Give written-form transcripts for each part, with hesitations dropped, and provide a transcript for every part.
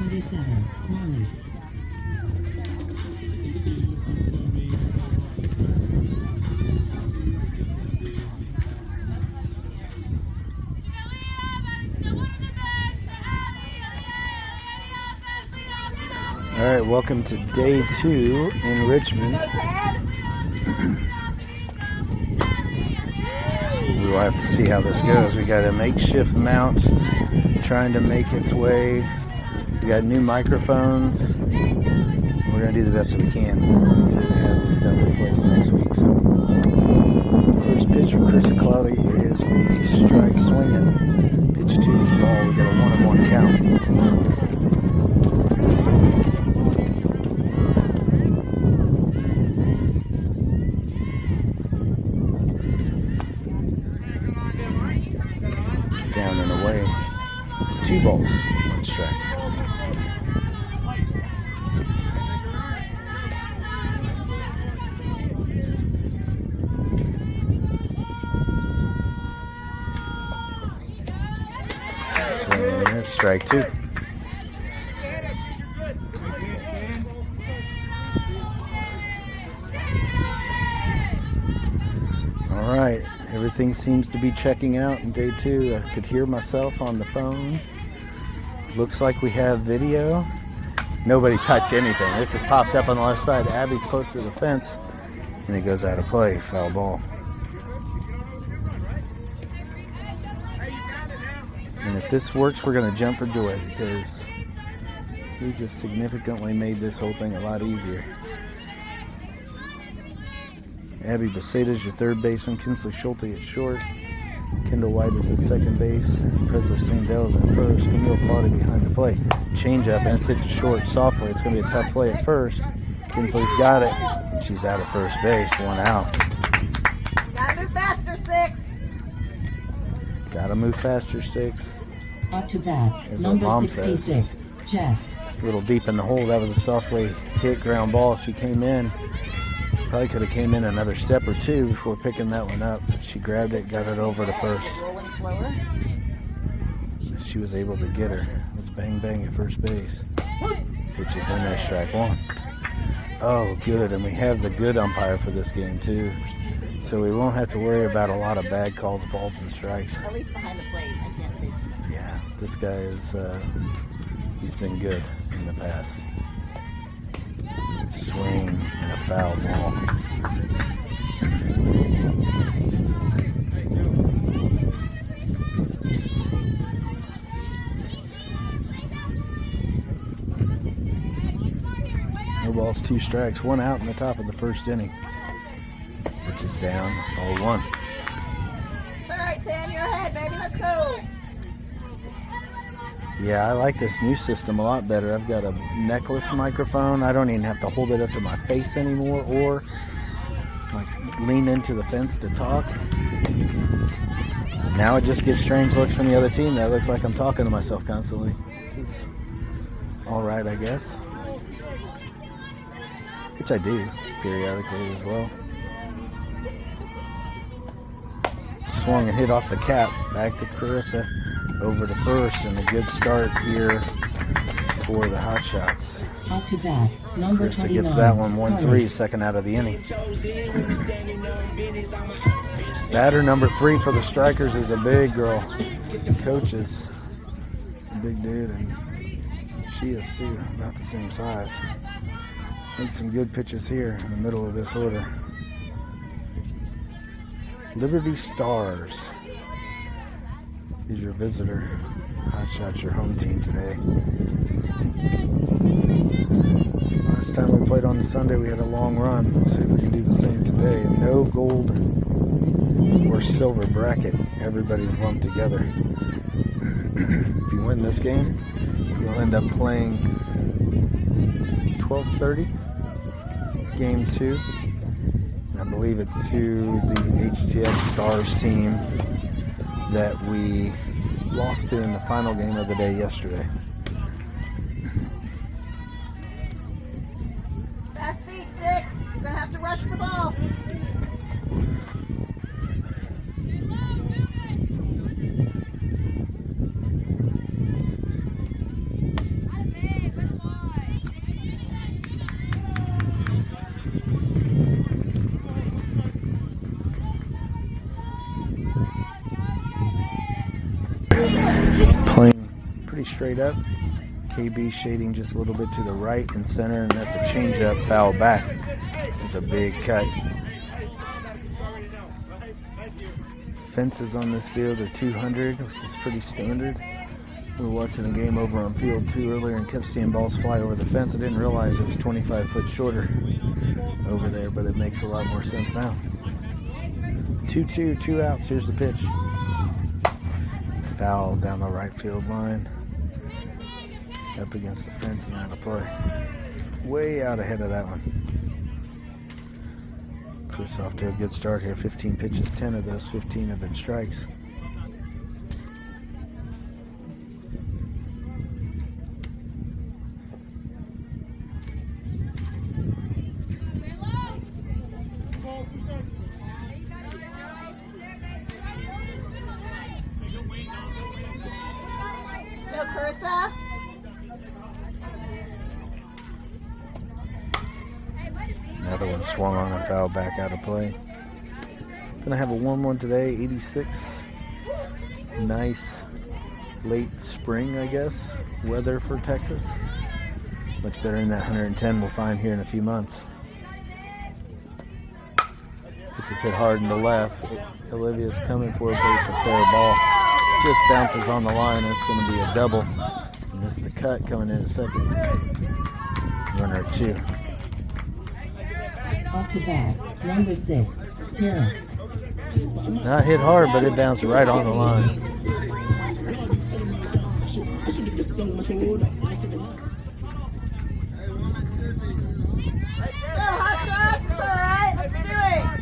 27, Molly. All right, welcome to day 2 in Richmond. We will have to see how this goes. We got a makeshift mount trying to make its way. We got new microphones. We're going to do the best that we can until we have this stuff replaced next week. So, first pitch from Chris and Cloudy is a strike swinging. Pitch 2 is ball. We got a 1-1 count. Down and away. 2 balls, 1 strike. Swing and a miss, strike 2. All right. Everything seems to be checking out in day 2. I could hear myself on the phone. Looks like we have video. Nobody touched anything. This has popped up on the left side. Abby's close to the fence, and it goes out of play. Foul ball. And if this works, we're going to jump for joy because we just significantly made this whole thing a lot easier. Abby Beceda's your third baseman. Kinsley Schulte at short. Kendall White is at second base. Presley Sandell is at first. Camille Claudy behind the plate. Change up and it's hit to short softly. It's going to be a tough play at first. Kinsley's got it. And she's out at first base. 1 out. Gotta move faster, 6. Gotta move faster, 6. Up to bat, As what number Mom 66, Jess. A little deep in the hole. That was a softly hit ground ball. She came in. Probably could have came in another step or 2 before picking that one up. But she grabbed it, got it over to first. Rolling slower. She was able to get her. It was bang bang at first base. Which is in there, strike 1. Oh, good. And we have the good umpire for this game, too. So we won't have to worry about a lot of bad calls, balls, and strikes. At least behind the plate. I can't say something. Yeah, this guy is, he's been good in the past. Swing and a foul ball. No balls, 2 strikes, 1 out in the top of the first inning. Which is down 0-1. It's all right, Sam. You're ahead, baby. Let's go. Yeah, I like this new system a lot better. I've got a necklace microphone. I don't even have to hold it up to my face anymore or like lean into the fence to talk. Now it just gets strange looks from the other team. That looks like I'm talking to myself constantly. All right, I guess. Which I do periodically as well. Swung and hit off the cap. Back to Carissa. Over to first, and a good start here for the Hotshots. Up to bat, number Carissa 29. gets that one, 1-3, second out of the inning. Batter number 3 for the Strikers is a big girl. The coach is a big dude, and she is too, about the same size. Makes some good pitches here in the middle of this order. Liberty Stars is your visitor. Hotshots your home team today. Last time we played on the Sunday, we had a long run. We'll see if we can do the same today. No gold or silver bracket. Everybody's lumped together. If you win this game, you'll end up playing 12:30, game 2. And I believe it's to the HTX Stars team that we lost to in the final game of the day yesterday. Fast feet, 6. You're going to have to rush the ball. pretty straight up. KB shading just a little bit to the right and center, and that's a changeup, foul back. There's a big cut. Fences on this field are 200, which is pretty standard. We were watching a game over on field 2 earlier and kept seeing balls fly over the fence. I didn't realize it was 25 foot shorter over there, but it makes a lot more sense now. 2-2, 2 outs. Here's the pitch. Foul down the right field line. Up against the fence and out of play. Way out ahead of that one. Chris off to a good start here. 15 pitches, 10 of those 15 have been strikes. Go, Carissa. Another one swung on and fouled back out of play. Gonna have a warm one today, 86. Nice late spring, I guess, weather for Texas. Much better than that 110 we'll find here in a few months. Which is hit hard in the left. Olivia's coming for it, but it's a fair ball. Just bounces on the line, and it's going to be a double. Missed the cut coming in a second. Runner at 2. Off to bat, number 6, Tara. Not hit hard, but it bounced right on the line. Go, Hotshots. It's all right. Let's do it.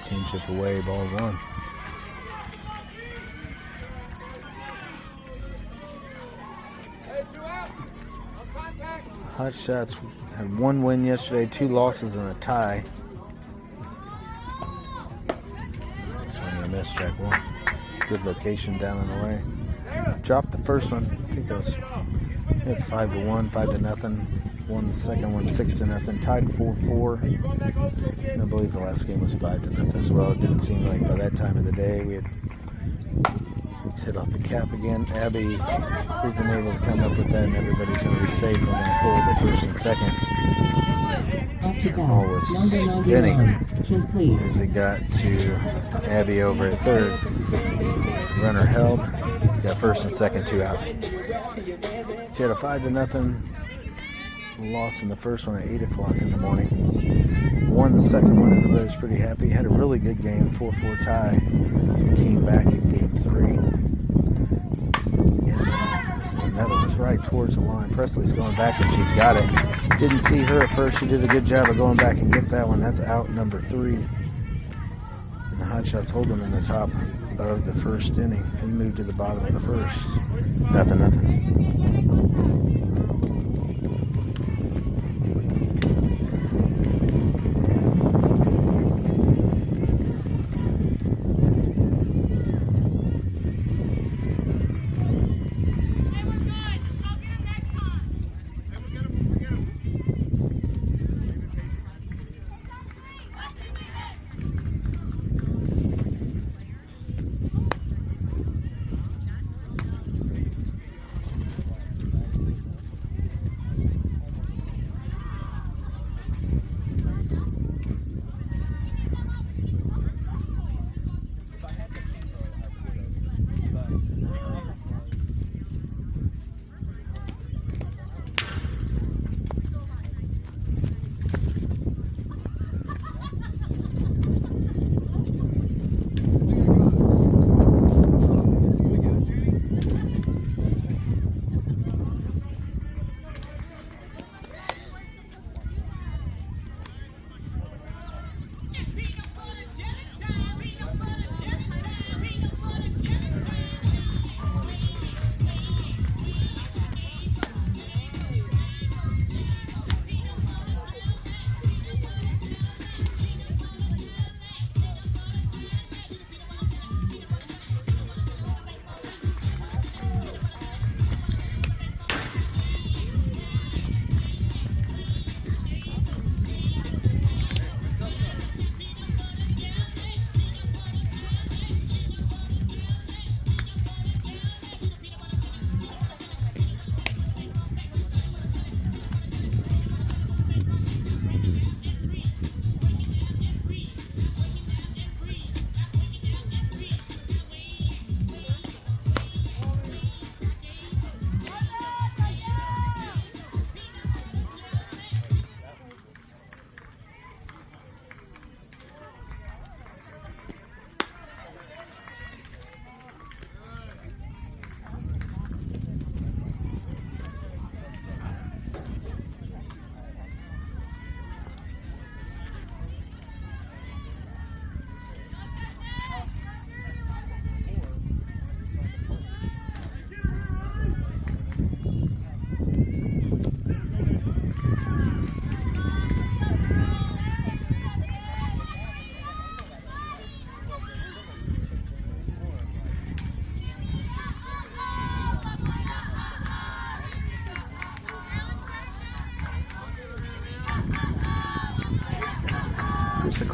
Change up away, ball 1. Hotshots had 1 win yesterday, 2 losses, and a tie. Swing and a miss, strike 1. Good location down and away. Dropped the first one. I think that was 5-1, 5-0. Won the second one 6-0. Tied 4-4. And I believe the last game was 5-0 as well. It didn't seem like by that time of the day we had. Let's hit off the cap again. Abby isn't able to come up with that, and everybody's going to be safe. We're going to pull the first and second. Off to Ball bat, was number spinning 91, Kinsley. as it got to Abby over at third. Runner held. Got first and second, 2 outs. She had a 5-0 loss in the first one at 8 o'clock in the morning. Won the second one. Everybody's pretty happy. Had a really good game, 4-4 tie. And came back in game 3. And this is another one's right towards the line. Presley's going back and she's got it. Didn't see her at first. She did a good job of going back and get that one. That's out number 3. And the Hotshots hold them in the top of the first inning. We moved to the bottom of the first. 0-0.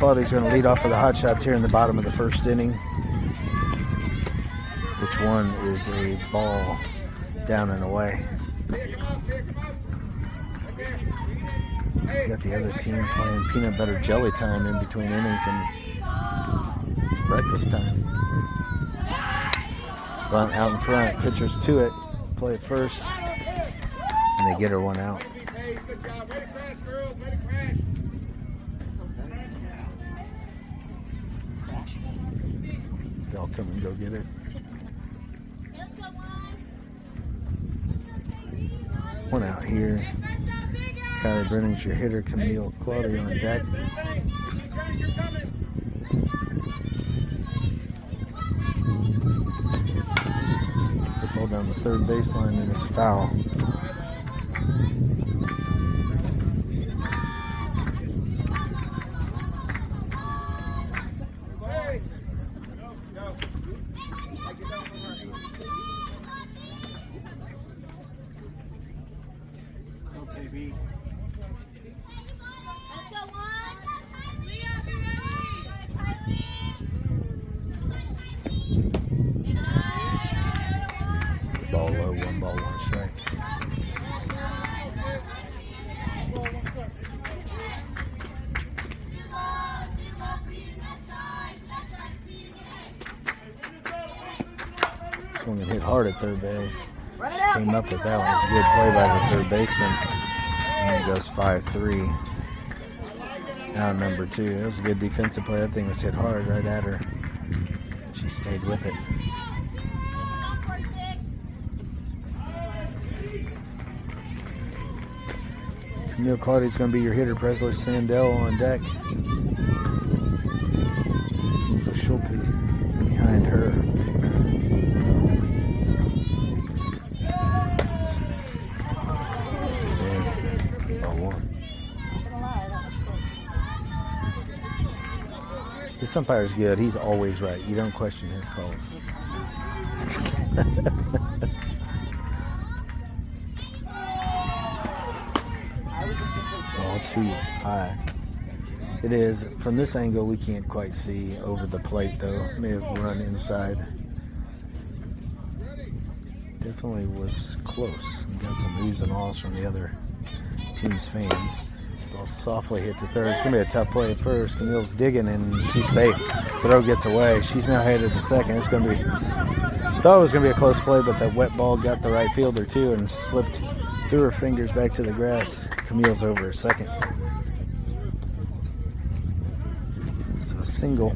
Claudia's going to lead off with the Hotshots here in the bottom of the first inning. Which one is a ball down and away? Got the other team playing peanut butter jelly time in between innings, and it's breakfast time. Bunt out in front, pitchers to it, play it first, and they get her one out. They'll come and go get it. One out here. Kylie Brennan's your hitter. Camille Claudia on deck. The ball down the third baseline, and it's foul. Ball low, 1 ball, 1 strike. Swung and hit hard at third base. Came up with that one. It was a good play by the third baseman. And it goes 5-3. Now number 2. It was a good defensive play. That thing was hit hard right at her. She stayed with it. Camille Claudia's going to be your hitter. Presley Sandell on deck. Kingsley Schulte behind her. This is in. Ball 1. This umpire's good. He's always right. You don't question his calls. Ball too high. It is. From this angle, we can't quite see over the plate, though. May have run inside. Definitely was close. And got some oohs and ahs from the other team's fans. Ball softly hit to third. It's going to be a tough play at first. Camille's digging, and she's safe. Throw gets away. She's now headed to second. It's going to be... Thought it was going to be a close play, but that wet ball got the right fielder, too, and slipped through her fingers back to the grass. Camille's over at second. So a single.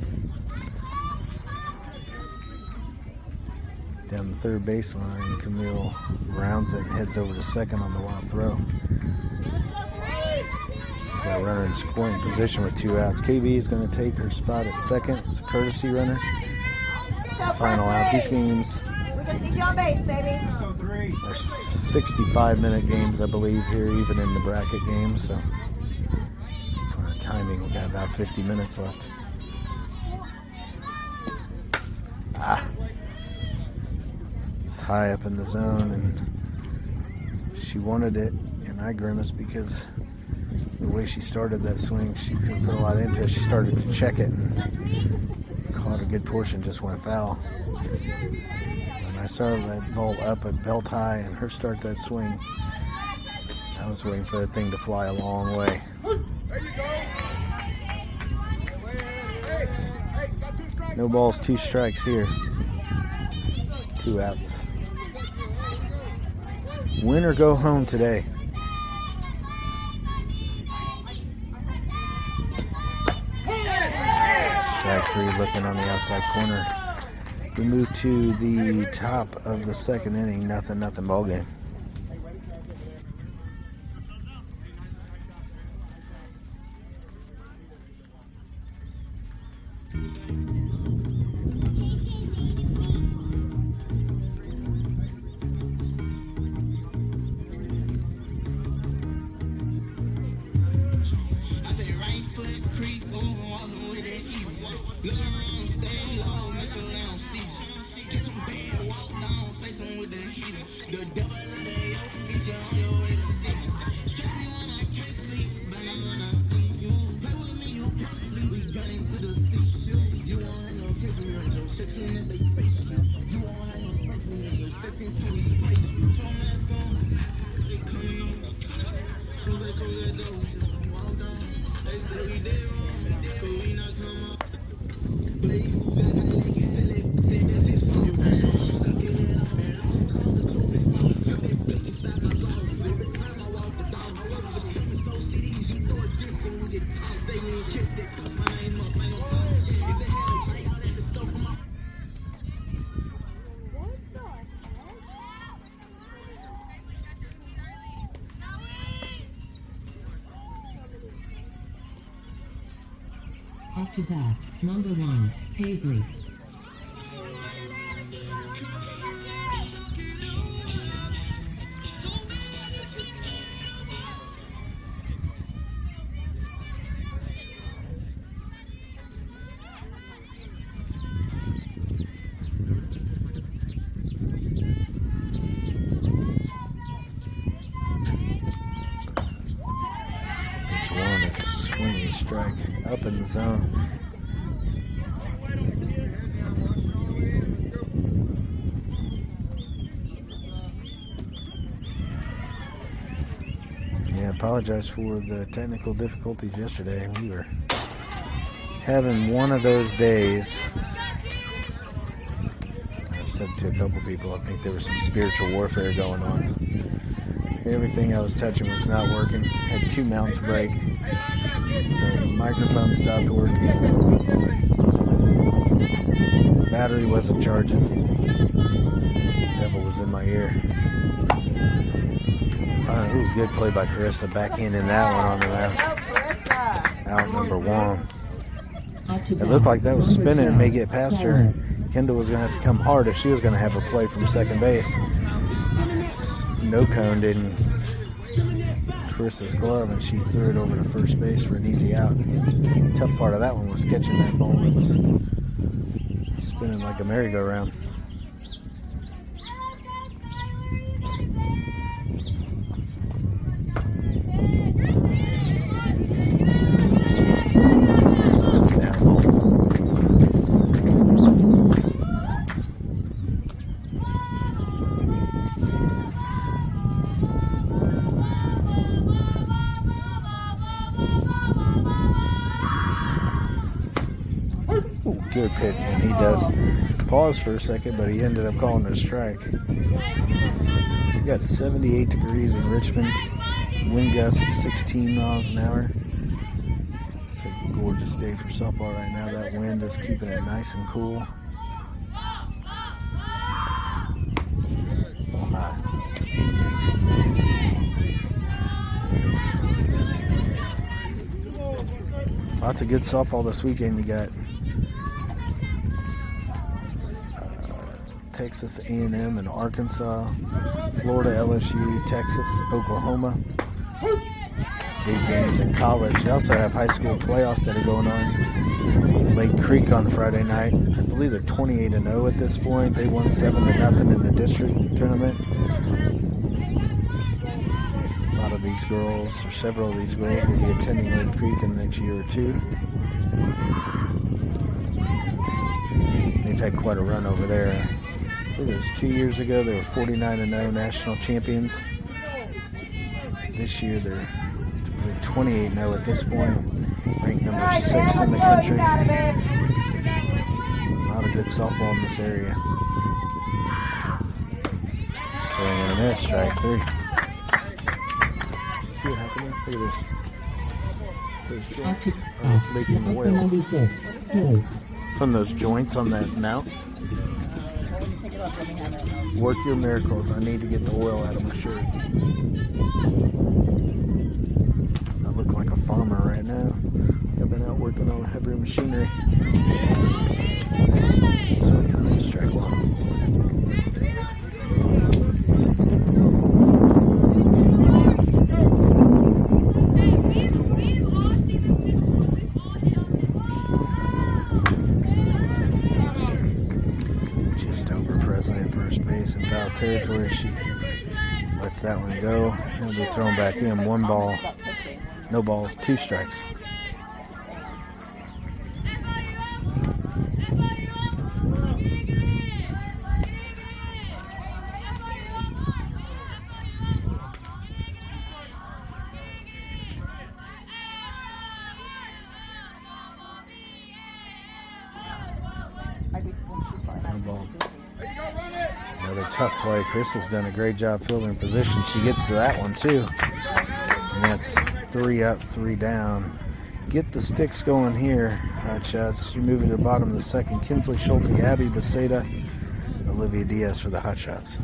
Down the third baseline, Camille rounds it and heads over to second on the wild throw. Got a runner in scoring position with 2 outs. KB is going to take her spot at second. It's a courtesy runner. Final out. These games are 65-minute games, I believe, here, even in the bracket games. So for the timing, we've got about 50 minutes left. It's high up in the zone, and she wanted it, and I grimaced because the way she started that swing, she could put a lot into it. She started to check it and caught a good portion, just went foul. And I started that ball up at belt high, and her start that swing, I was waiting for that thing to fly a long way. No balls, 2 strikes here. 2 outs. Win or go home today. Strike 3 looking on the outside corner. We move to the top of the second inning. Nothing ball game. Up to bat, number 1, Paisley. Each one is a swinging strike up in the zone. Yeah, apologize for the technical difficulties yesterday. We were having one of those days. I've said to a couple people, I think there was some spiritual warfare going on. Everything I was touching was not working. Had 2 mounts break. The microphone stopped working. Battery wasn't charging. Devil was in my ear. Fine. Ooh, good play by Carissa. Backhanding that one on the left. Out number 1. It looked like that was spinning and may get past her. Kendall was going to have to come hard if she was going to have a play from second base. No cone didn't Carissa's glove, and she threw it over to first base for an easy out. Tough part of that one was catching that ball that was spinning like a merry-go-round. Just down low. Good pitch, and he does pause for a second, but he ended up calling it a strike. We got 78 degrees in Richmond, wind gusts at 16 miles an hour. It's a gorgeous day for softball right now. That wind is keeping it nice and cool. High. Lots of good softball this weekend. You got Texas A&M and Arkansas, Florida, LSU, Texas, Oklahoma. Big games in college. They also have high school playoffs that are going on. Lake Creek on Friday night. I believe they're 28-0 at this point. They won 7-0 in the district tournament. A lot of these girls, or several of these girls, will be attending Lake Creek in the next year or two. They've had quite a run over there. I think it was 2 years ago, they were 49-0 national champions. This year, they're, I believe, 28-0 at this point, ranked number 6 in the country. A lot of good softball in this area. Swing and a miss, strike 3. See what happened there? Look at this. Making oil 96, from those joints on that mount. Work your miracles. I need to get the oil out of my shirt. I look like a farmer right now. I've been out working on heavy machinery. Swinging on that strike 1. First base in foul territory. She lets that one go. It'll be thrown back in. 1 ball, no balls, 2 strikes. No ball. Another tough play. Crystal's done a great job fielding position. She gets to that one too. And that's 3 up, 3 down. Get the sticks going here, Hotshots. You're moving to the bottom of the second. Kinsley Schulte, Abby Beceda, Olivia Diaz for the Hotshots.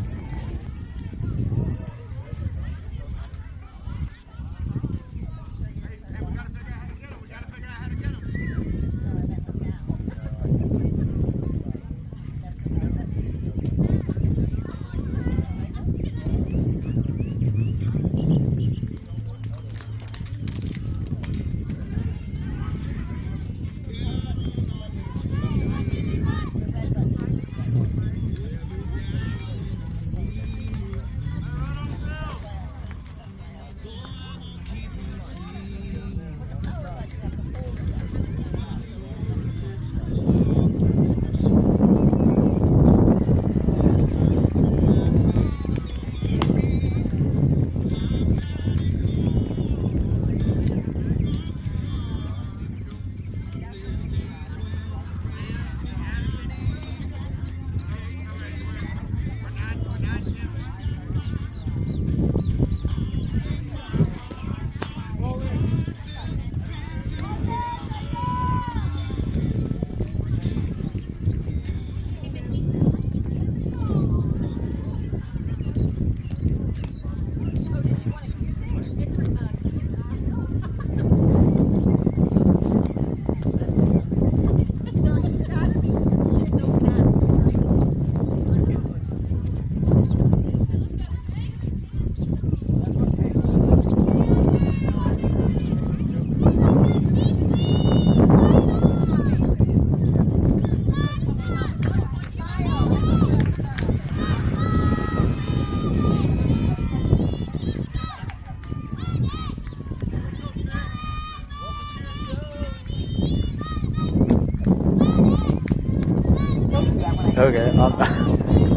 Okay, I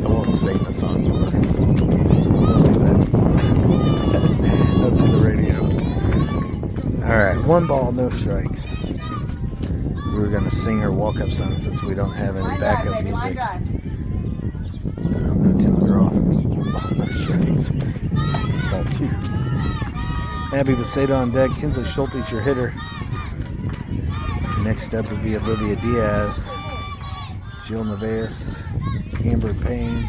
won't sing the song for her. Up to the radio. Alright, 1 ball, no strikes. We were going to sing her walk-up song since we don't have any backup music. No Tim McGraw. 1 ball, no strikes. Ball 2. Abby Beceda on deck. Kinsley Schulte's your hitter. Next up would be Olivia Diaz. Jill Nevaez, Camber Payne,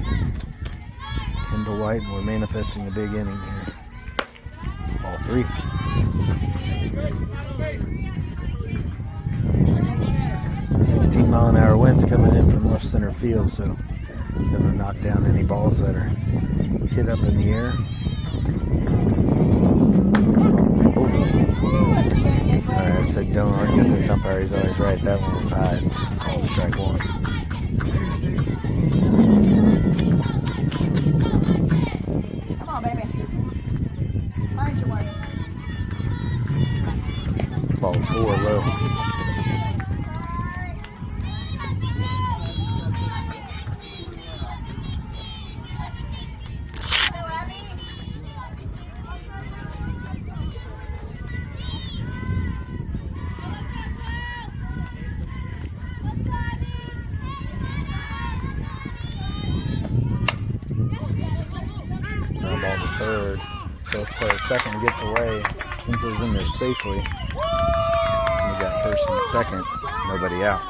Kendall White, and we're manifesting a big inning here. Ball 3. .16-mile-an-hour winds coming in from left center field, so gonna knock down any balls that are hit up in the air. Alright, I said don't argue with this umpire, he's always right. That one was high. Called strike 1. Come on, baby. Find your one. Ball 4 low. Ball to third. Both players second gets away. Kinsley's in there safely. And we got first and second. Nobody out.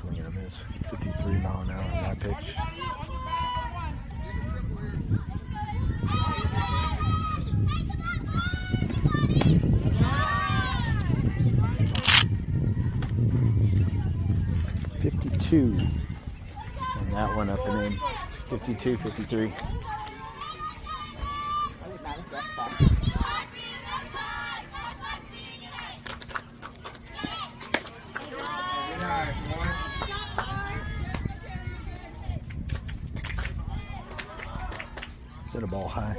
Swinging a miss. 53-mile-an-hour on that pitch. .52 and that one up and in. 52, 53. Set a ball high.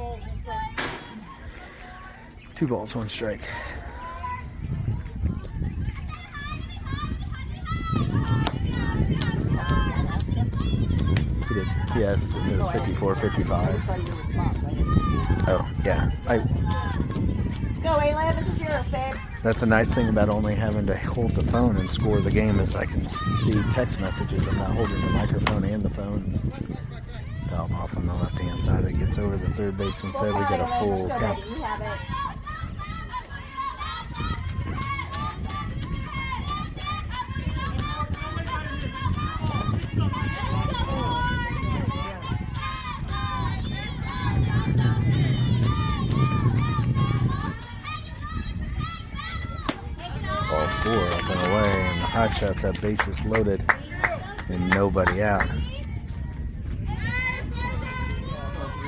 2 balls, 1 strike. He did. Yes, it was 54, 55. Oh, yeah. Go, Ayla. This is yours, babe. That's a nice thing about only having to hold the phone and score the game is I can see text messages. I'm not holding the microphone and the phone. Foul off on the left-hand side that gets over the third baseman. Said we got a full count. You have it. Ball 4 up and away, and the Hotshots have bases loaded and nobody out.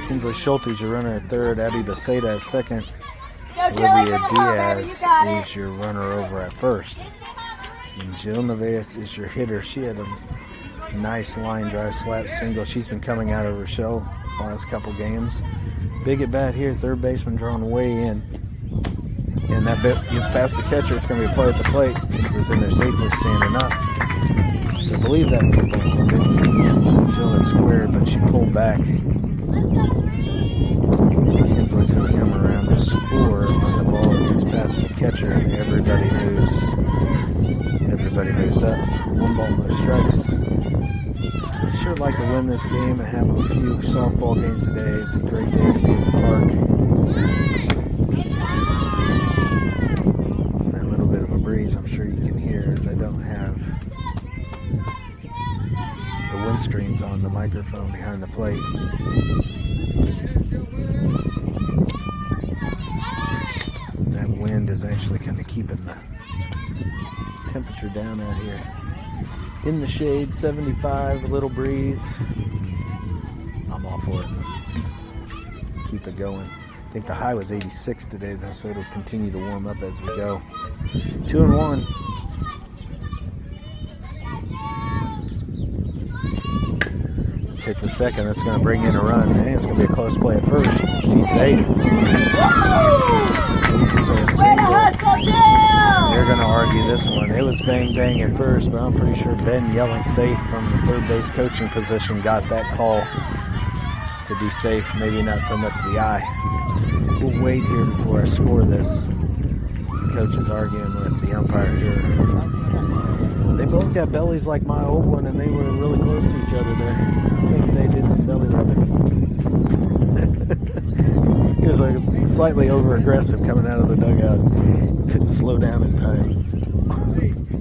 Kinsley Schulte's your runner at third, Abby Beceda at second. Olivia Diaz is your runner over at first. And Jill Nevaez is your hitter. She had a nice line drive slap single. She's been coming out of her shell the last couple games. Big at bat here, third baseman drawn way in. And that bit gets past the catcher. It's going to be a play at the plate. Kinsley's in there safely standing up. So I believe that was a ball. Jill had squared, but she pulled back. Kinsley's going to come around to score on the ball that gets past the catcher, and everybody moves up. 1 ball, no strikes. I'd sure like to win this game and have a few softball games today. It's a great day to be at the park. That little bit of a breeze, I'm sure you can hear, as I don't have the wind streams on the microphone behind the plate. That wind is actually kind of keeping the temperature down out here. In the shade, 75, a little breeze. I'm all for it. Let's keep it going. I think the high was 86 today, though, so it'll continue to warm up as we go. 2-1. Let's hit the second. That's going to bring in a run. Hey, it's going to be a close play at first. She's safe. So a single. They're going to argue this one. It was bang at first, but I'm pretty sure Ben yelling safe from the third base coaching position got that call to be safe. Maybe not so much the eye. We'll wait here before I score this. The coach is arguing with the umpire here. They both got bellies like my old one, and they were really close to each other there. I think they did some belly rubbing. He was like slightly over-aggressive coming out of the dugout. Couldn't slow down in time.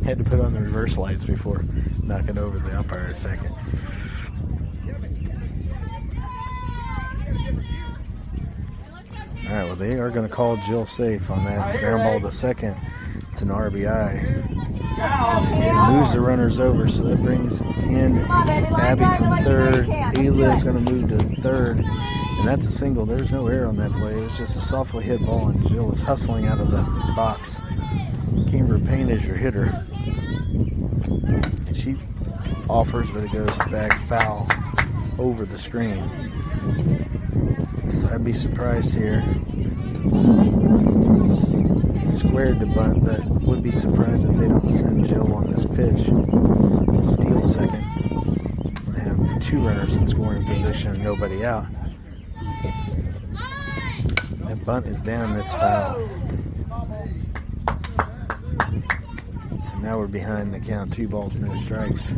Had to put on the reverse lights before knocking over the umpire a second. All right, well, they are going to call Jill safe on that ground ball to second. It's an RBI. It moves the runners over, so that brings in Abby from third. Ayla is going to move to third, and that's a single. There's no error on that play. It was just a softly hit ball, and Jill is hustling out of the box. Kimber Payne is your hitter, and she offers, but it goes back foul over the screen. So I'd be surprised here. Squared to bunt, but would be surprised if they don't send Jill on this pitch. Steal second. We're going to have 2 runners in scoring position, nobody out. That bunt is down, it's foul. So now we're behind the count, 2 balls, no strikes.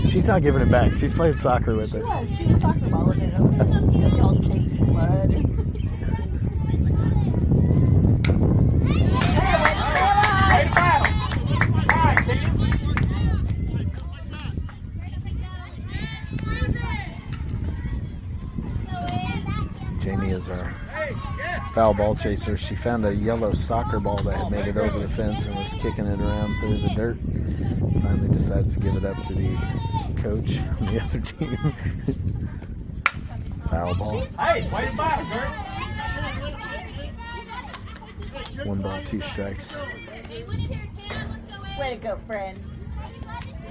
She's not giving it back. She's playing soccer with it. She was soccer balling it over. It's all caked in blood. Jamie is our foul ball chaser. She found a yellow soccer ball that had made it over the fence and was kicking it around through the dirt. Finally decides to give it up to the coach on the other team. Foul ball. Hey, way to battle, Kurt. 1 ball, 2 strikes. Way to go, friend.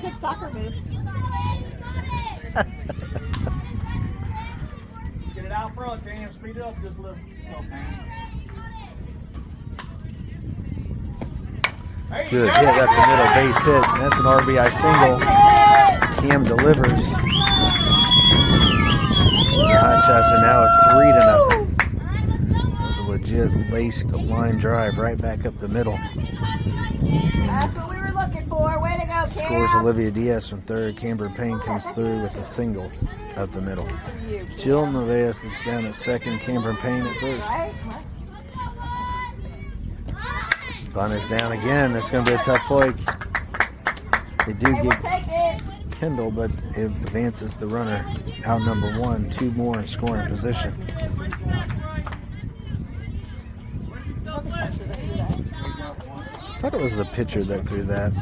Good soccer moves. Get it out front, Jam. Speed it up just a little. Okay. Good hit up the middle, base hit. That's an RBI single. Cam delivers. The Hotshots are now at 3-0. It was a legit laced line drive right back up the middle. That's what we were looking for. Way to go, Cam. Scores Olivia Diaz from third. Cameron Payne comes through with a single up the middle. Jill Nevaez is down at second. Cameron Payne at first. Right? Bunt is down again. That's going to be a tough play. They do Hey, we'll get take it. Kendall, but it advances the runner out number 1. 2 more in scoring position. I thought it was the pitcher that threw that.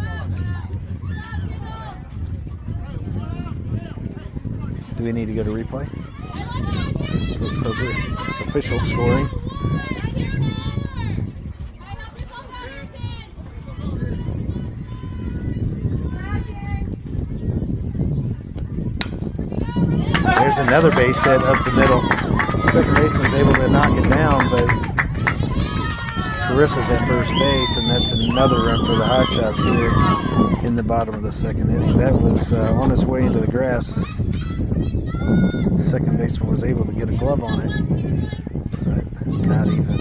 Do we need to go to replay? For appropriate official scoring. There's another base hit up the middle. Second baseman's able to knock it down, but Carissa's at first base, and that's another run for the Hotshots here in the bottom of the second inning. That was on its way into the grass. The second baseman was able to get a glove on it, but not even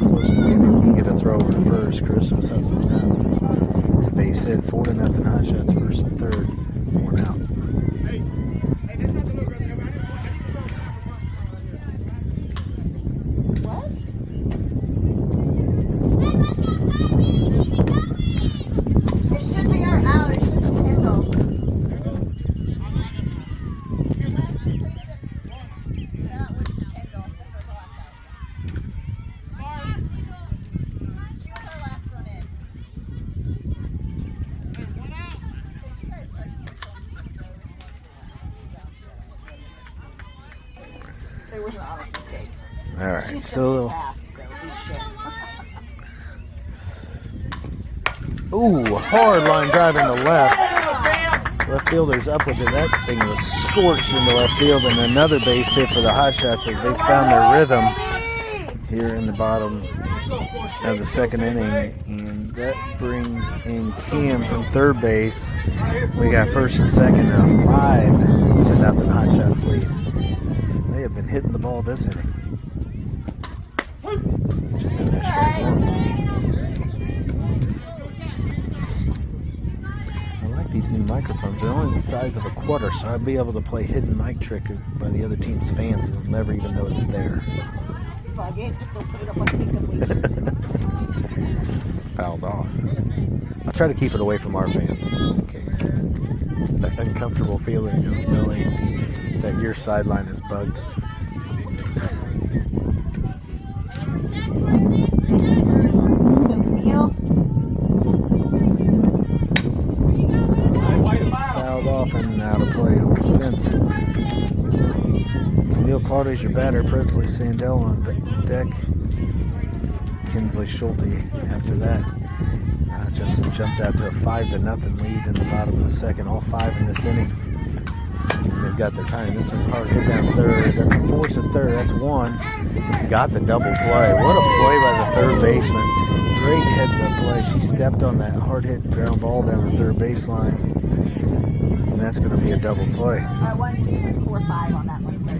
close to being able to get a throw over to first. Carissa was hustling out. It's a base hit, 4-0 Hotshots, first and third, 1 out. It should be our out. It should be Kendall. That was Kendall. She was our last one in. It was an honest mistake. All right, She's so just fast, so we should. ooh, hard line drive into left. Left fielder's up with it. That thing was scorched into left field, and another base hit for the Hotshots as they found their rhythm here in the bottom of the second inning, and that brings in Cam from third base. We got first and second now, 5-0 Hotshots lead. They have been hitting the ball this inning, which is in their strike one. I like these new microphones. They're only the size of a quarter, so I'll be able to play hidden mic trick by the other team's fans, and they'll never even know it's there. Bug it. Just go put it up on the Fouled off. I'll try to keep it away from our fans, just in case. That uncomfortable feeling of knowing that your sideline is bugged. Fouled off and out of play over the fence. Camille Claudi's your batter. Presley Sandell on deck. Kinsley Schulte after that. Just jumped out to a 5-0 lead in the bottom of the second. All 5 in this inning. They've got their time. This one's hard hit down third. That's a force at third. That's 1. Got the double play. What a play by the third baseman. Great heads-up play. She stepped on that hard hit ground ball down the third baseline. And that's going to be a double play. 1, 2, 3, 4, 5 on that one, sir.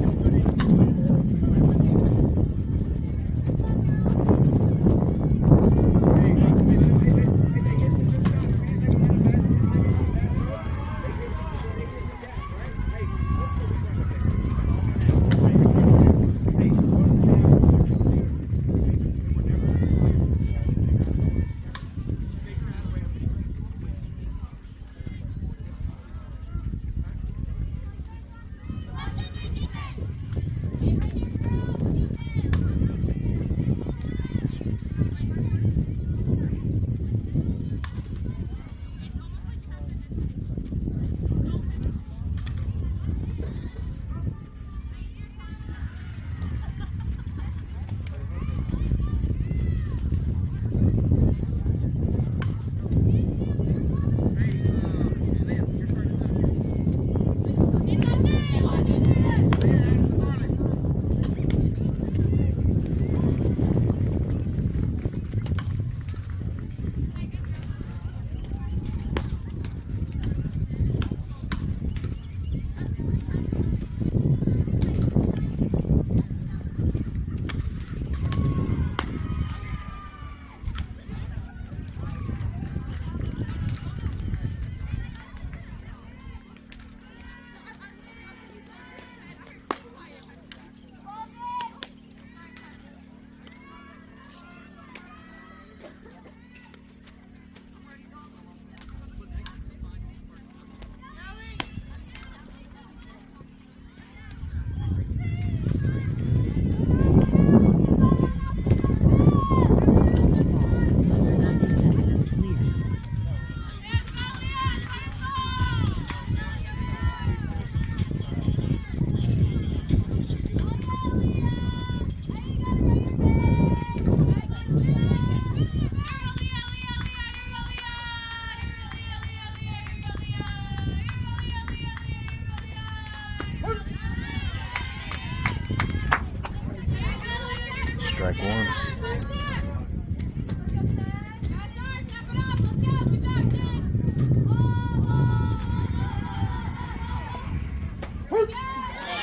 strike one.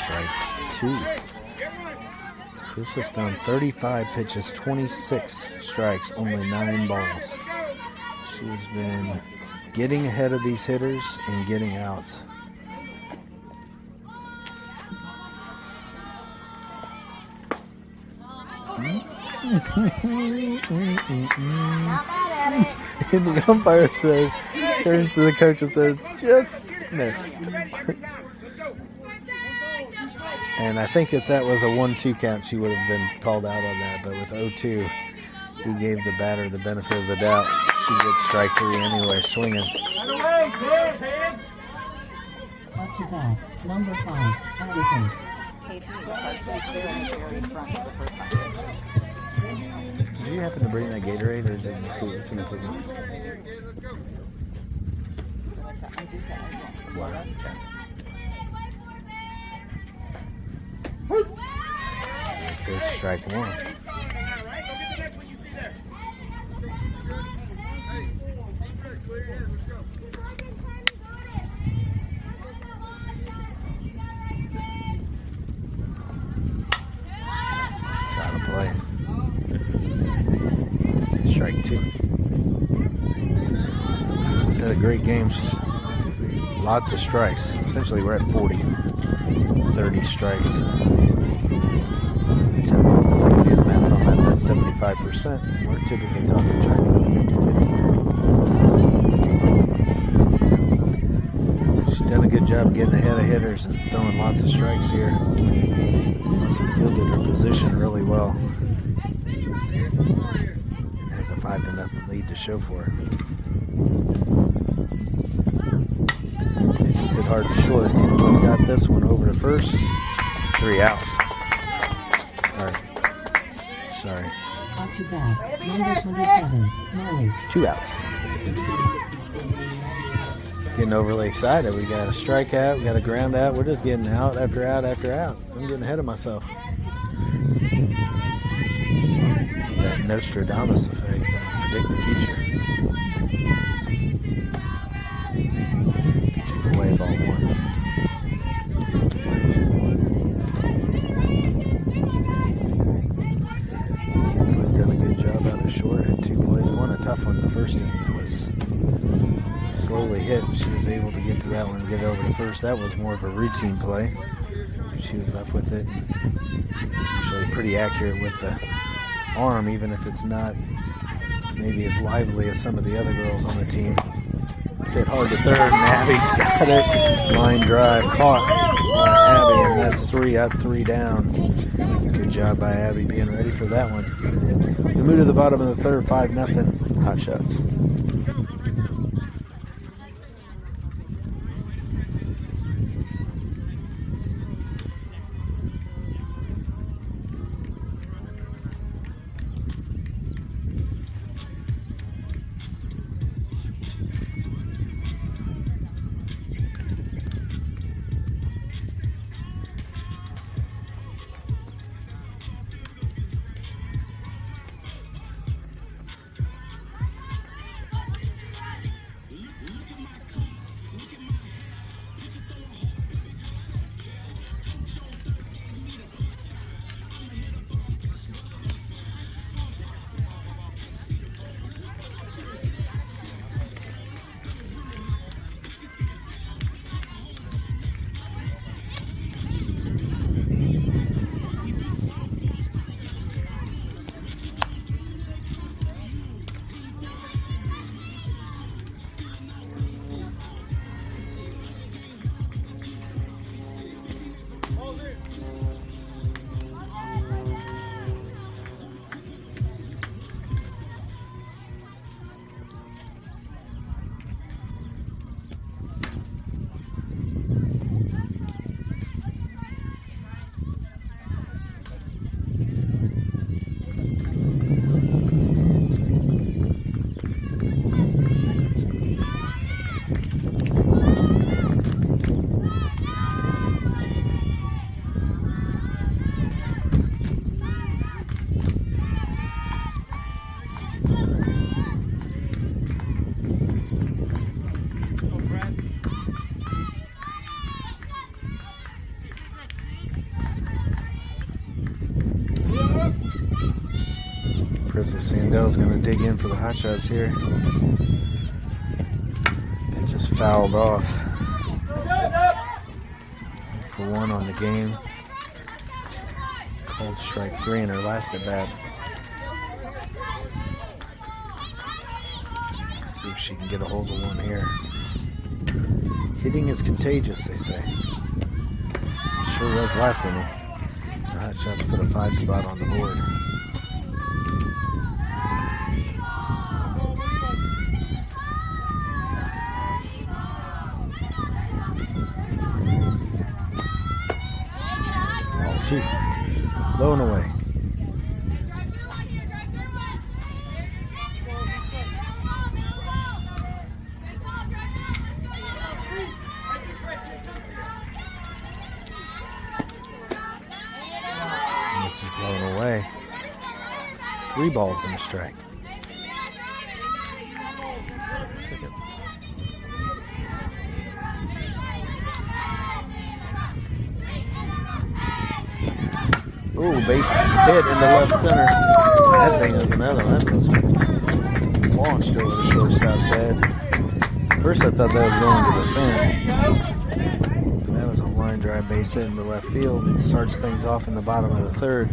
Strike two. Chris has done 35 pitches, 26 strikes, only 9 balls. She's been getting ahead of these hitters and getting outs. Not bad at it. And the umpire says, turns to the coach and says, just missed. And I think if that was a 1-2 count, she would have been called out on that. But with 0-2, he gave the batter the benefit of the doubt. She gets strike three anyway, swinging. Up to bat, number 5, Addison. Do you happen to bring that Gatorade or is it in the cooler? It's in the cooler. Water. Yeah. Good strike one. It's out of play. Strike two. She's had a great game. She's lots of strikes. Essentially, we're at 40. 30 strikes. 10 balls. If I can do the math on that, that's 75%. We're typically talking trying to go 50-50. So she's done a good job getting ahead of hitters and throwing lots of strikes here. Also fielded her position really well. Has a 5-0 lead to show for it. They just hit hard and short. Kinsley's got this one over to first. 3 outs. Sorry. Up to bat, number 27, Molly. 2 outs. Getting overly excited. We got a strikeout, we got a ground out. We're just getting out after out after out. I'm getting ahead of myself. That Nostradamus effect. Predict the future. Pitches away, ball 1. Kinsley's done a good job out of short. Had 2 plays. One a tough one. The first inning it was slowly hit. She was able to get to that one and get over to first. That was more of a routine play. She was up with it. Usually pretty accurate with the arm, even if it's not maybe as lively as some of the other girls on the team. It's hit hard to third, and Abby's got it. Line drive caught by Abby, and that's 3 up, 3 down. Good job by Abby being ready for that one. We move to the bottom of the third, 5-0. Hotshots. Presley Sandell's going to dig in for the Hotshots here. It just fouled off. 1-for-1 on the game. Called strike 3 in her last at bat. Let's see if she can get a hold of one here. Hitting is contagious, they say. Sure was last inning. So Hotshots put a 5 spot on the board. Ball 2. Low and away. This is low and away. 3 balls and a strike. Ooh, base hit into left center. That thing is another one. That was launched over the shortstop's head. First I thought that was going to defend. That was a line drive base hit into left field. It starts things off in the bottom of the third.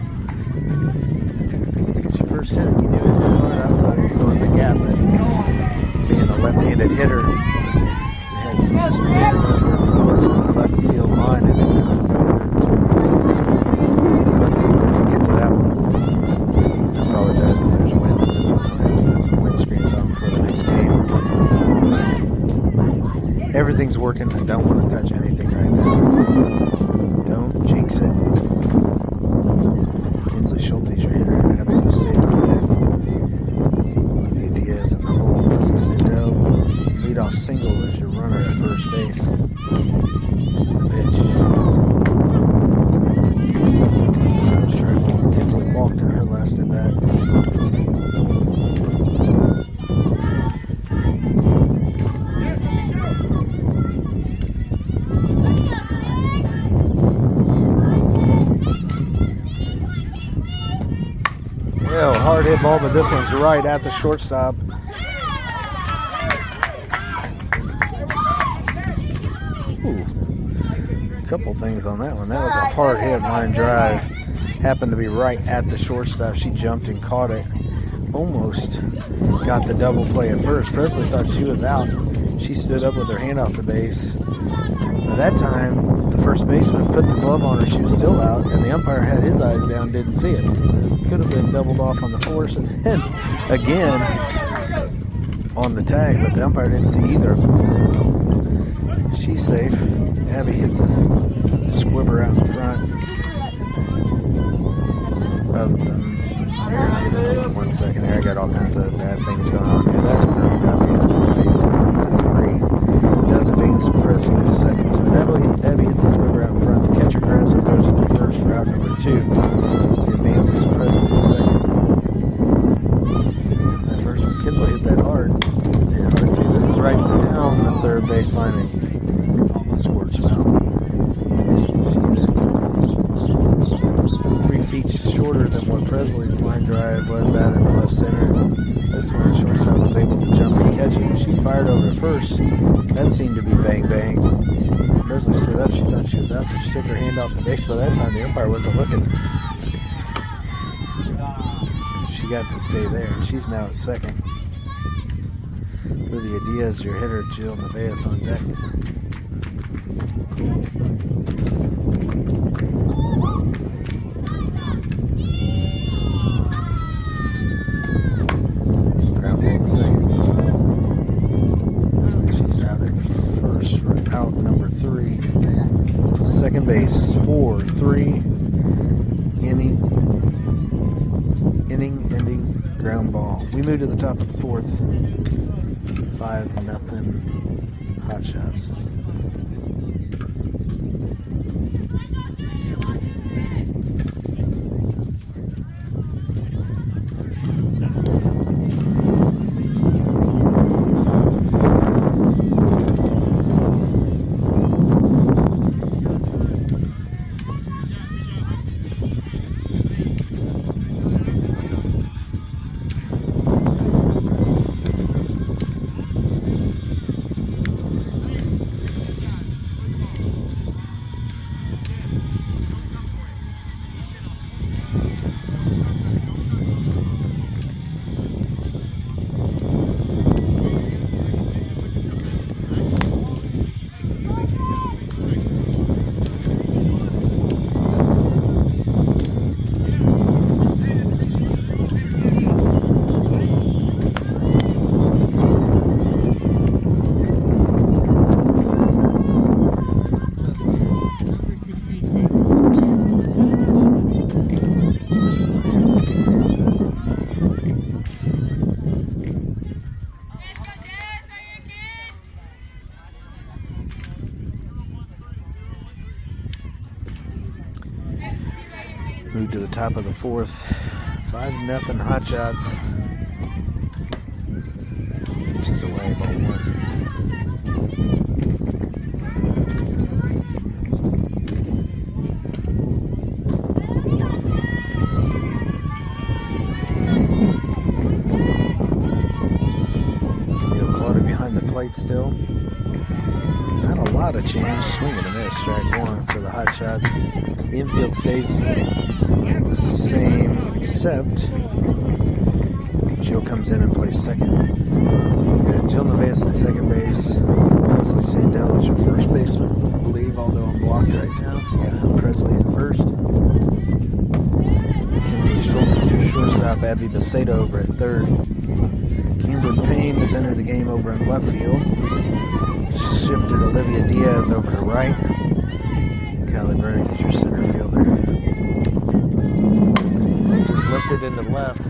She first hit it, he knew he was going outside. He was going to the gap, but being a left-handed hitter, he had some spin over towards the left field line and then left fielder can get to that one. I apologize if there's wind in this one. I'll have to put some windscreens on for the next game. Everything's working. I don't want to touch anything right now. Don't jinx it. Kinsley Schulte's your hitter. Having to save on deck. Olivia Diaz in the hole. Presley Sandell. Leadoff single as your runner at first base. The pitch. Kinsley walked in her last at bat. Hard hit ball, but this one's right at the shortstop. Ooh. A couple things on that one. That was a hard hit line drive. Happened to be right at the shortstop. She jumped and caught it. Almost got the double play at first. Presley thought she was out. She stood up with her hand off the base. By that time, the first baseman put the glove on her. She was still out, and the umpire had his eyes down, didn't see it. Could have been doubled off on the force, and then again on the tag, but the umpire didn't see either of them. So she's safe. Abby hits a squibber out in front of them. Hold on 1 second here. I got all kinds of bad things going on here. That's a ground out behind the 3. Does advance Presley to second. So Abby hits the squibber out in front. The catcher grabs it, throws it to first for out number 2. He advances Presley to second. And that first one, Kinsley hit that hard. It's hit hard too. This is right down the third baseline and squirts foul. 3 feet shorter than what Presley's line drive was at in the left center. This one, the shortstop was able to jump and catch it. She fired over to first. That seemed to be bang bang. When Presley stood up, she thought she was out, so she took her hand off the base. By that time, the umpire wasn't looking. She got to stay there. She's now at second. Olivia Diaz, your hitter. Jill Nevaez on deck. Ground ball to second. She's out at first for out number 3. Second base, 4-3. Inning-ending ground ball. We move to the top of the 4th. 5-0 Hotshots. top of the fourth. 5-0 Hotshots. Pitches away, ball one. Behind the plate still. Not a lot of change. Swinging and miss. Strike one for the Hotshots. The infield stays the same, except Jill comes in and plays second. We got Jill Nevaez at second base. Presley Sandell is your first baseman, I believe, although I'm blocked right now. Yeah, Presley at first. Kenzie Schultz is your shortstop. Abby Bacedo over at third. Cameron Payne has entered the game over in left field. Shifted Olivia Diaz over to right. Kylie Burning is your center fielder. Just lifted into left.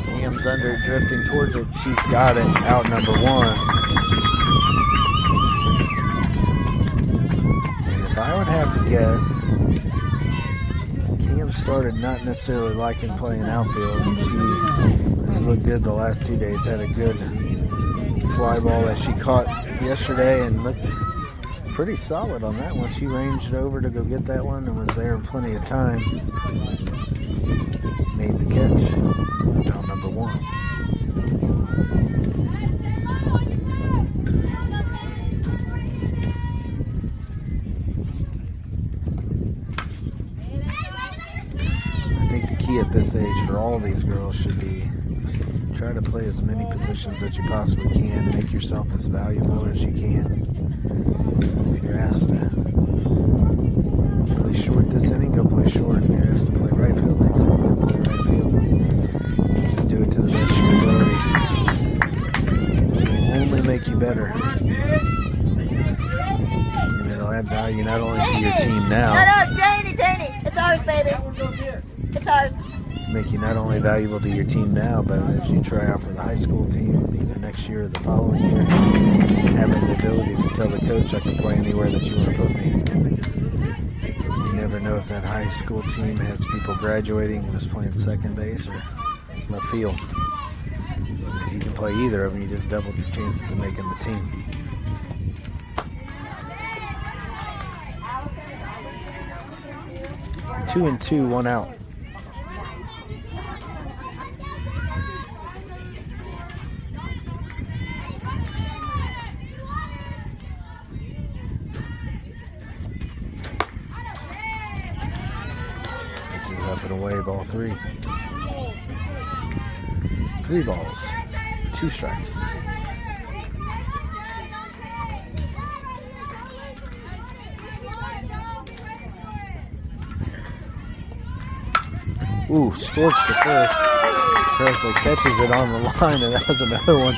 Cam's under, drifting towards it. She's got it. Out number one. And if I would have to guess, Cam started not necessarily liking playing outfield. She has looked good the last 2 days. Had a good fly ball that she caught yesterday and looked pretty solid on that one. She ranged over to go get that one and was there in plenty of time. Made the catch. Now number one. I think the key at this age for all these girls should be try to play as many positions as you possibly can. Make yourself as valuable as you can. If you're asked to play short this inning, go play short. If you're asked to play right field next inning, go play right field. Just do it to the best of your ability. It will only make you better. And it'll add value not only to your team now. No, Janie. It's ours, baby. It's ours. Make you not only valuable to your team now, but as you try out for the high school team, either next year or the following year, having the ability to tell the coach, I can play anywhere that you want to put me. You never know if that high school team has people graduating and is playing second base or left field. If you can play either of them, you just doubled your chances of making the team. Two and two, one out. Up and away, ball three. 3 balls, 2 strikes. Ooh, scorched to first. Presley catches it on the line, and that was another one.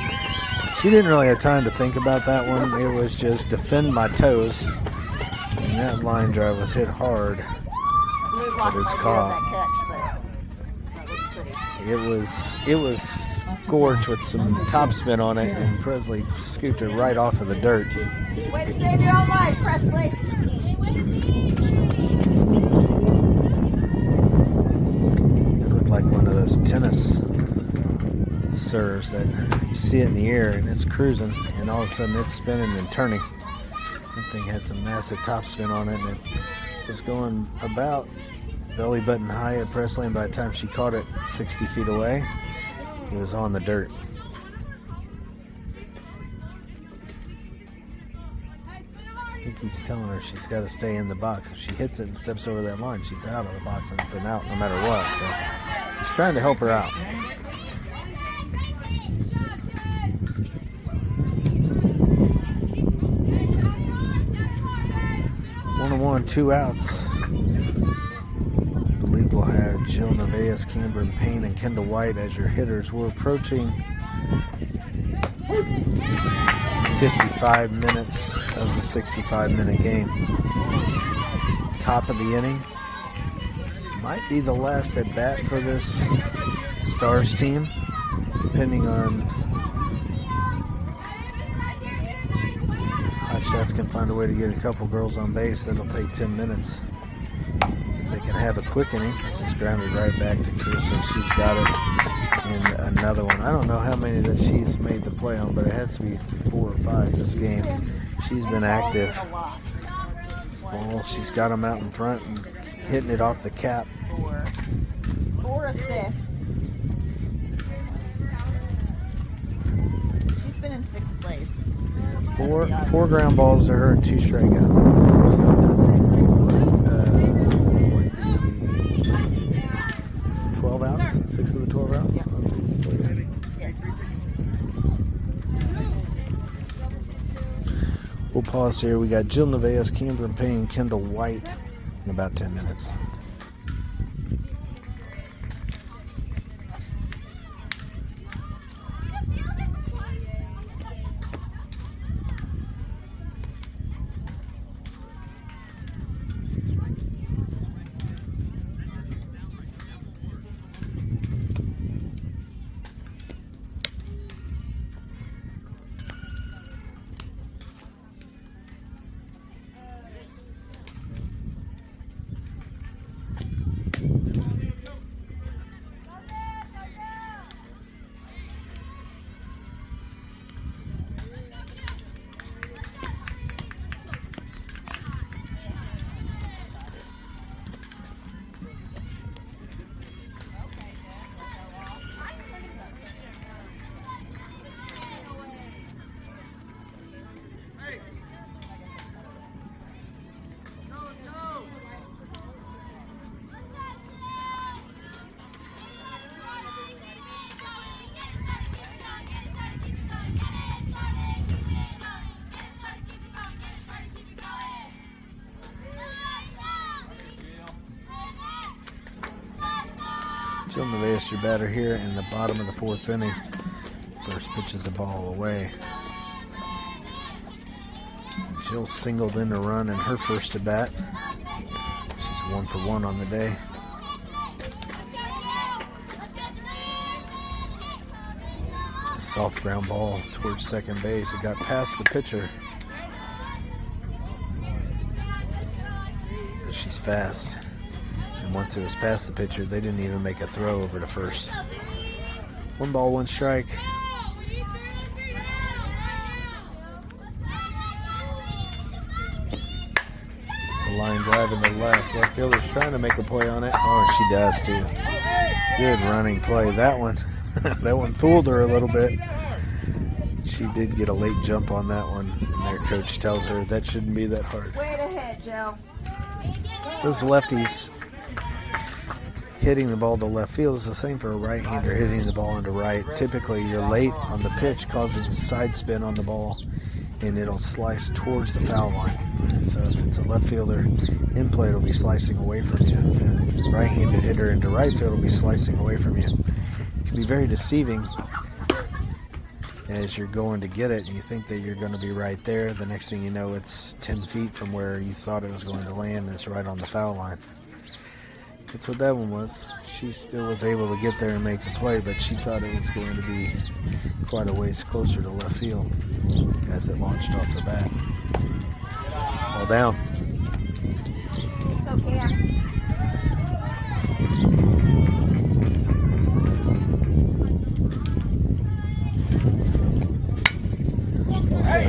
She didn't really have time to think about that one. It was just defend my toes. And that line drive was hit hard. But it's caught. It was scorched with some topspin on it, and Presley scooped it right off of the dirt. Way to save your own life, Presley. It looked like one of those tennis serves that you see it in the air and it's cruising, and all of a sudden it's spinning and turning. That thing had some massive topspin on it, and it was going about belly button high at Presley, and by the time she caught it 60 feet away, it was on the dirt. I think he's telling her she's got to stay in the box. If she hits it and steps over that line, she's out of the box, and it's an out no matter what. So he's trying to help her out. One and one, 2 outs. I believe we'll have Jill Nevaez, Cameron Payne, and Kendall White as your hitters. We're approaching 55 minutes of the 65-minute game. Top of the inning. Might be the last at bat for this Stars team, depending on Hotshots can find a way to get a couple girls on base. That'll take 10 minutes. If they they can have a quick inning. This is grounded right back to Chris, and she's got it in another one. I don't know how many that she's made the play on, but it has to be 4 or 5 this game. She's been active. This ball, she's got them out in front and hitting it off the cap. 4 assists. She's been in 6th place. 4 ground balls to her and 2 strikeouts. 12 outs? 6 of the 12 outs? Yes. We'll pause here. We got Jill Nevaez, Cameron Payne, Kendall White in about 10 minutes. Jill Nevaez, your batter here in the bottom of the 4th inning. First pitch is the ball away. Jill singled in a run in her first at bat. She's 1 for 1 on the day. It's a soft ground ball towards second base. It got past the pitcher. But she's fast. And once it was past the pitcher, they didn't even make a throw over to first. 1 ball, 1 strike. The line drive in the left. Left fielder's trying to make a play on it. Oh, she does too. Good running play. That one, that one fooled her a little bit. She did get a late jump on that one, and their coach tells her that shouldn't be that hard. Way to hit, Jill. Those lefties hitting the ball to left field is the same for a right-hander hitting the ball into right. Typically, you're late on the pitch, causing side spin on the ball, and it'll slice towards the foul line. So if it's a left fielder in play, it'll be slicing away from you. If a right-handed hitter into right field, it'll be slicing away from you. It can be very deceiving as you're going to get it, and you think that you're going to be right there. The next thing you know, it's 10 feet from where you thought it was going to land, and it's right on the foul line. That's what that one was. She still was able to get there and make the play, but she thought it was going to be quite a ways closer to left field as it launched off the bat. Ball down. Go, Cam.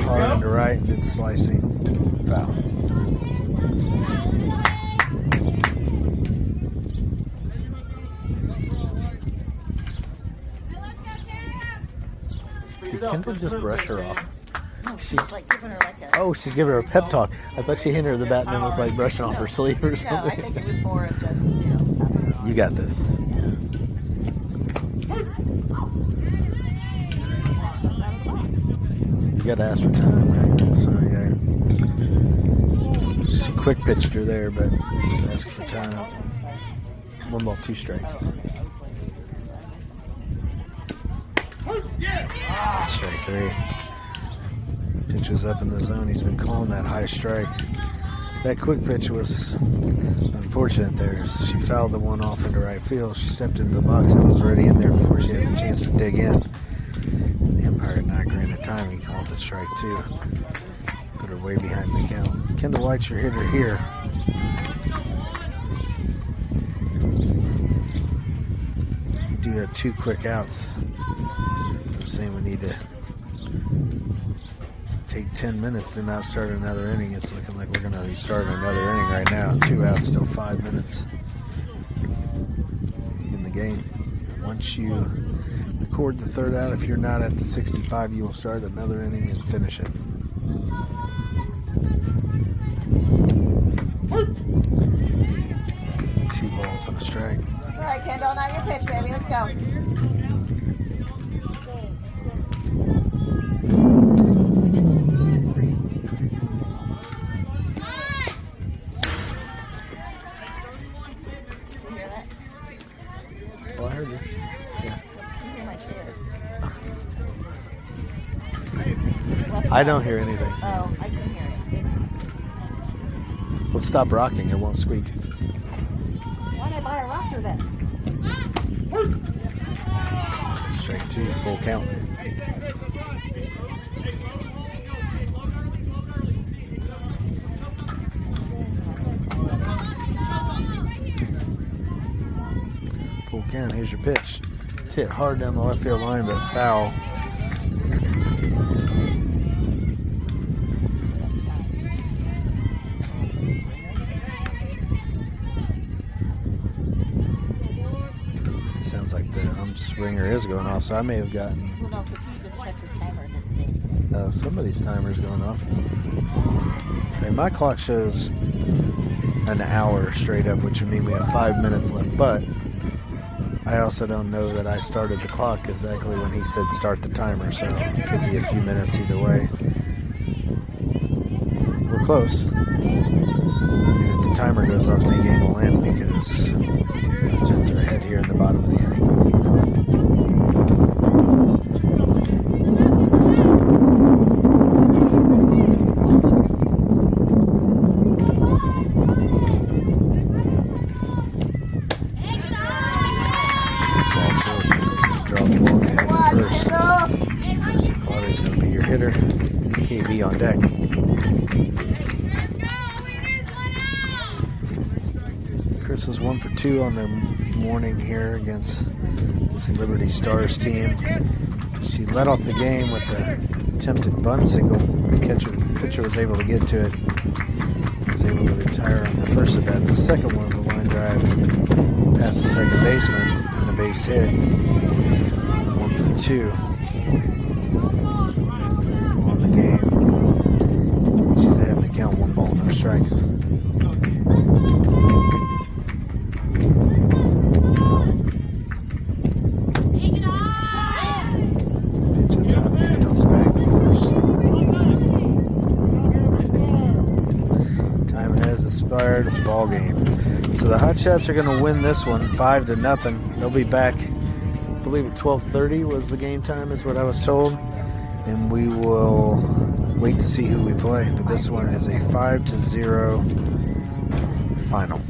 Hard into right, and it's slicing foul. Did Kendall just brush her off? No, she's like giving her like a... Oh, she's giving her a pep talk. I thought she hit her in the bat and then was like brushing off her sleeve or something. No, I think it was more of just, tapping her on. You got this. You got to ask for time, right? So, yeah. She quick pitched her there, but ask for time. 1 ball, 2 strikes. Strike 3. The pitch was up in the zone. He's been calling that high strike. That quick pitch was unfortunate there. She fouled the one off into right field. She stepped into the box and was already in there before she had a chance to dig in. The umpire had not granted time. He called it strike 2. Put her way behind the count. Kendall White's your hitter here. do have 2 quick outs. I'm saying we need to take 10 minutes to not start another inning. It's looking like we're going to be starting another inning right now. 2 outs, still 5 minutes in the game. Once you record the 3rd out, if you're not at the 65, you will start another inning and finish it. Two balls and a strike. All right, Kendall, now your pitch, baby. Let's go. You hear that? Well, I heard you. Yeah. You hear my chair. I don't hear anything. Oh, I can hear it. We'll stop rocking. It won't squeak. Why'd I buy a rocker then? Strike 2, full count. Full count. Here's your pitch. It's hit hard down the left field line, but foul. Sounds like the swinger is going off, so I may have gotten. Well, no, because he just checked his timer and didn't say anything. Somebody's timer's going off. Say, my clock shows an hour straight up, which would mean we have 5 minutes left, but I also don't know that I started the clock exactly when he said start the timer, so it could be a few minutes either way. We're close. And if the timer goes off, the game will end because the Jets are ahead here in the bottom of the inning. Hitter, KB on deck. Chris is 1 for 2 on the morning here against this Liberty Stars team. She led off the game with a attempted bunt single. The pitcher was able to get to it. Was able to retire on the first at bat. The second one was a line drive past the second baseman and a base hit. 1 for 2. Game. She's ahead in the count, 1 ball, no strikes. Pitches out, Daniels back to first. Time has expired, ball game. So the Hotshots are going to win this one 5-0. They'll be back, I believe at 12:30 was the game time, is what I was told. And we will wait to see who we play. But this one is a 5-0 final.